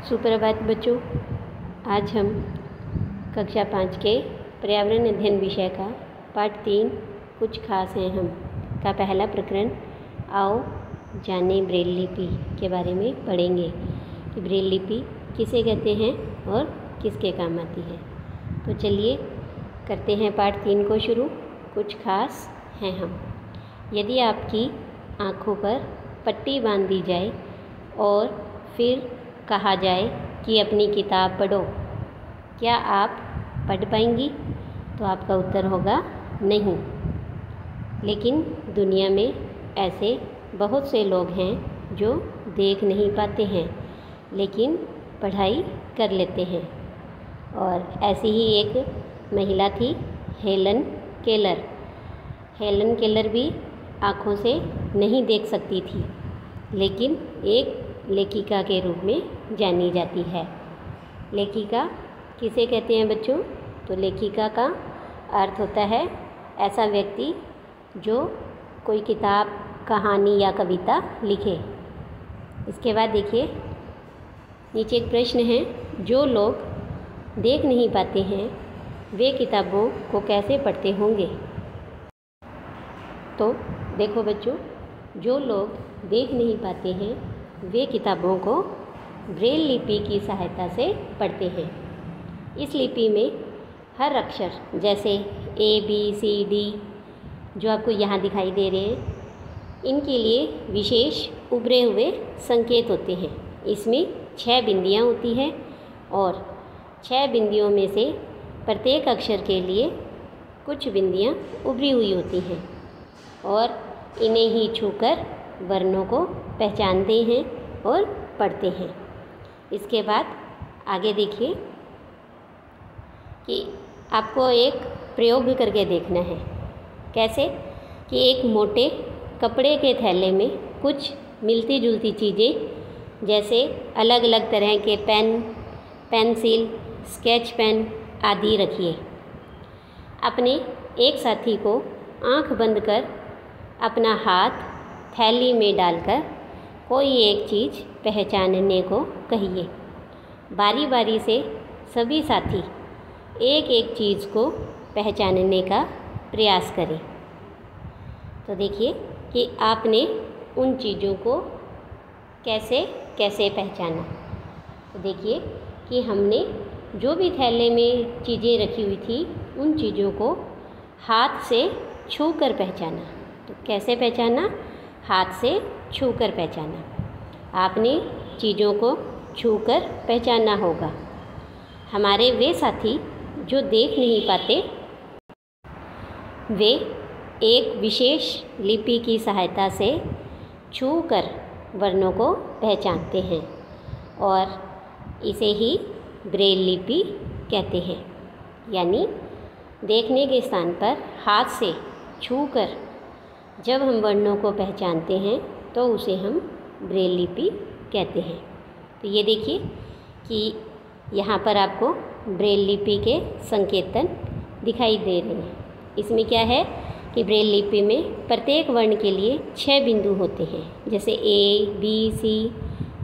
सुप्रभात बच्चों। आज हम कक्षा 5 के पर्यावरण अध्ययन विषय का पाठ 3 कुछ खास हैं हम का पहला प्रकरण आओ जाने ब्रेल लिपि के बारे में पढ़ेंगे कि ब्रेल लिपि किसे कहते हैं और किसके काम आती है। तो चलिए करते हैं पाठ 3 को शुरू। कुछ खास हैं हम। यदि आपकी आँखों पर पट्टी बांध दी जाए और फिर कहा जाए कि अपनी किताब पढ़ो, क्या आप पढ़ पाएंगी? तो आपका उत्तर होगा नहीं। लेकिन दुनिया में ऐसे बहुत से लोग हैं जो देख नहीं पाते हैं लेकिन पढ़ाई कर लेते हैं। और ऐसी ही एक महिला थी हेलन केलर। हेलन केलर भी आँखों से नहीं देख सकती थी लेकिन एक लेखिका के रूप में जानी जाती है। लेखिका किसे कहते हैं बच्चों? तो लेखिका का अर्थ होता है ऐसा व्यक्ति जो कोई किताब, कहानी या कविता लिखे। इसके बाद देखिए नीचे एक प्रश्न है, जो लोग देख नहीं पाते हैं वे किताबों को कैसे पढ़ते होंगे? तो देखो बच्चों, जो लोग देख नहीं पाते हैं वे किताबों को ब्रेल लिपि की सहायता से पढ़ते हैं। इस लिपि में हर अक्षर जैसे ABCD जो आपको यहाँ दिखाई दे रहे हैं, इनके लिए विशेष उभरे हुए संकेत होते हैं। इसमें 6 बिंदियाँ होती हैं और 6 बिंदियों में से प्रत्येक अक्षर के लिए कुछ बिंदियाँ उभरी हुई होती हैं और इन्हें ही छूकर वर्णों को पहचानते हैं और पढ़ते हैं। इसके बाद आगे देखिए कि आपको एक प्रयोग करके देखना है। कैसे कि एक मोटे कपड़े के थैले में कुछ मिलती जुलती चीज़ें जैसे अलग अलग तरह के पेन, पेंसिल, स्केच पेन आदि रखिए। अपने एक साथी को आंख बंद कर अपना हाथ थैली में डालकर कोई एक चीज़ पहचानने को कहिए। बारी बारी से सभी साथी एक एक चीज़ को पहचानने का प्रयास करें। तो देखिए कि आपने उन चीज़ों को कैसे कैसे पहचाना। तो देखिए कि हमने जो भी थैले में चीज़ें रखी हुई थी उन चीज़ों को हाथ से छू कर पहचाना। तो कैसे पहचाना? हाथ से छू कर पहचाना। आपने चीज़ों को छू कर पहचानना होगा। हमारे वे साथी जो देख नहीं पाते वे एक विशेष लिपि की सहायता से छू कर वर्णों को पहचानते हैं और इसे ही ब्रेल लिपि कहते हैं। यानी देखने के स्थान पर हाथ से छू कर जब हम वर्णों को पहचानते हैं तो उसे हम ब्रेल लिपि कहते हैं। तो ये देखिए कि यहाँ पर आपको ब्रेल लिपि के संकेतन दिखाई दे रहे हैं। इसमें क्या है कि ब्रेल लिपि में प्रत्येक वर्ण के लिए 6 बिंदु होते हैं। जैसे A, B, C,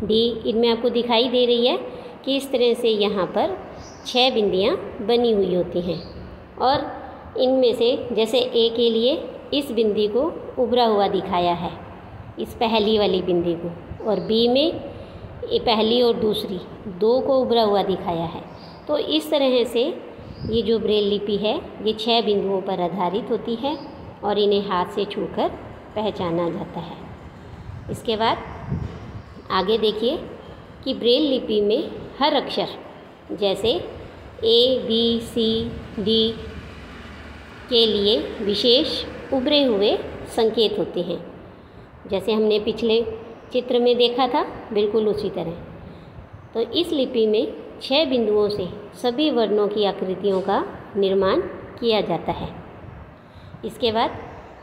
D इनमें आपको दिखाई दे रही है कि इस तरह से यहाँ पर 6 बिंदियाँ बनी हुई होती हैं और इनमें से जैसे A के लिए इस बिंदी को उभरा हुआ दिखाया है, इस पहली वाली बिंदी को, और B में ये पहली और दूसरी 2 को उभरा हुआ दिखाया है। तो इस तरह से ये जो ब्रेल लिपि है ये 6 बिंदुओं पर आधारित होती है और इन्हें हाथ से छूकर पहचाना जाता है। इसके बाद आगे देखिए कि ब्रेल लिपि में हर अक्षर जैसे ABCD के लिए विशेष उभरे हुए संकेत होते हैं। जैसे हमने पिछले चित्र में देखा था बिल्कुल उसी तरह। तो इस लिपि में 6 बिंदुओं से सभी वर्णों की आकृतियों का निर्माण किया जाता है। इसके बाद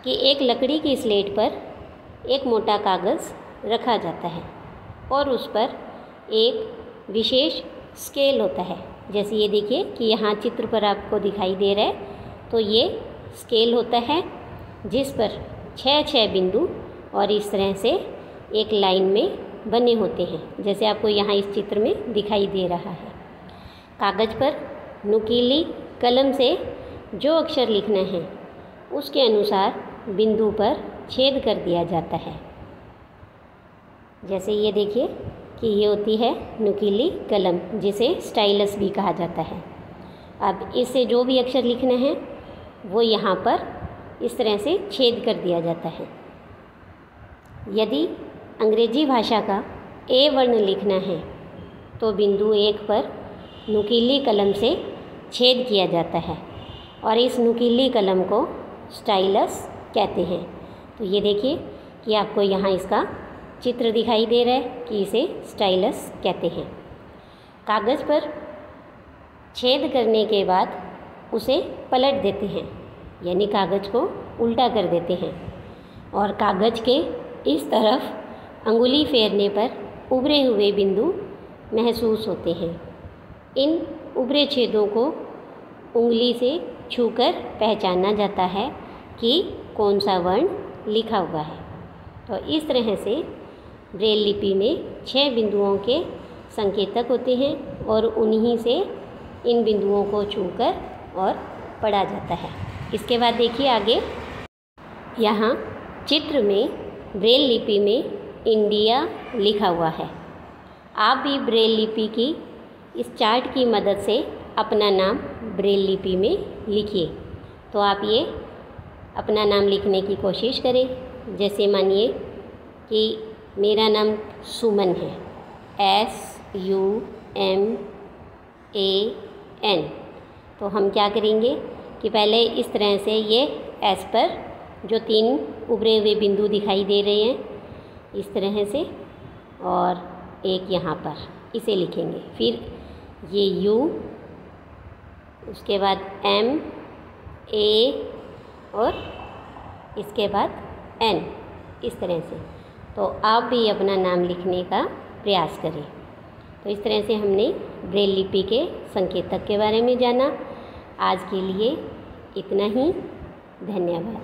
कि एक लकड़ी की स्लेट पर एक मोटा कागज़ रखा जाता है और उस पर एक विशेष स्केल होता है। जैसे ये देखिए कि यहाँ चित्र पर आपको दिखाई दे रहा है, तो ये स्केल होता है जिस पर 6 बिंदु और इस तरह से एक लाइन में बने होते हैं, जैसे आपको यहाँ इस चित्र में दिखाई दे रहा है। कागज़ पर नुकीली कलम से जो अक्षर लिखना है उसके अनुसार बिंदु पर छेद कर दिया जाता है। जैसे ये देखिए कि ये होती है नुकीली कलम, जिसे स्टाइलस भी कहा जाता है। अब इससे जो भी अक्षर लिखना है वो यहाँ पर इस तरह से छेद कर दिया जाता है। यदि अंग्रेजी भाषा का ए वर्ण लिखना है तो बिंदु 1 पर नुकीली कलम से छेद किया जाता है और इस नुकीली कलम को स्टाइलस कहते हैं। तो ये देखिए कि आपको यहाँ इसका चित्र दिखाई दे रहा है कि इसे स्टाइलस कहते हैं। कागज़ पर छेद करने के बाद उसे पलट देते हैं, यानी कागज़ को उल्टा कर देते हैं और कागज़ के इस तरफ अंगुली फेरने पर उभरे हुए बिंदु महसूस होते हैं। इन उभरे छेदों को उंगली से छूकर पहचाना जाता है कि कौन सा वर्ण लिखा हुआ है। तो इस तरह से ब्रेल लिपि में 6 बिंदुओं के संकेतक होते हैं और उन्हीं से इन बिंदुओं को छूकर और पढ़ा जाता है। इसके बाद देखिए आगे, यहाँ चित्र में ब्रेल लिपि में इंडिया लिखा हुआ है। आप भी ब्रेल लिपि की इस चार्ट की मदद से अपना नाम ब्रेल लिपि में लिखिए। तो आप ये अपना नाम लिखने की कोशिश करें। जैसे मानिए कि मेरा नाम सुमन है, SUMAN। तो हम क्या करेंगे कि पहले इस तरह से ये एस पर जो 3 उभरे हुए बिंदु दिखाई दे रहे हैं इस तरह से, और एक यहाँ पर इसे लिखेंगे। फिर ये U, उसके बाद M, A और इसके बाद N, इस तरह से। तो आप भी अपना नाम लिखने का प्रयास करें। तो इस तरह से हमने ब्रेल लिपि के संकेतक के बारे में जाना। आज के लिए इतना ही। धन्यवाद।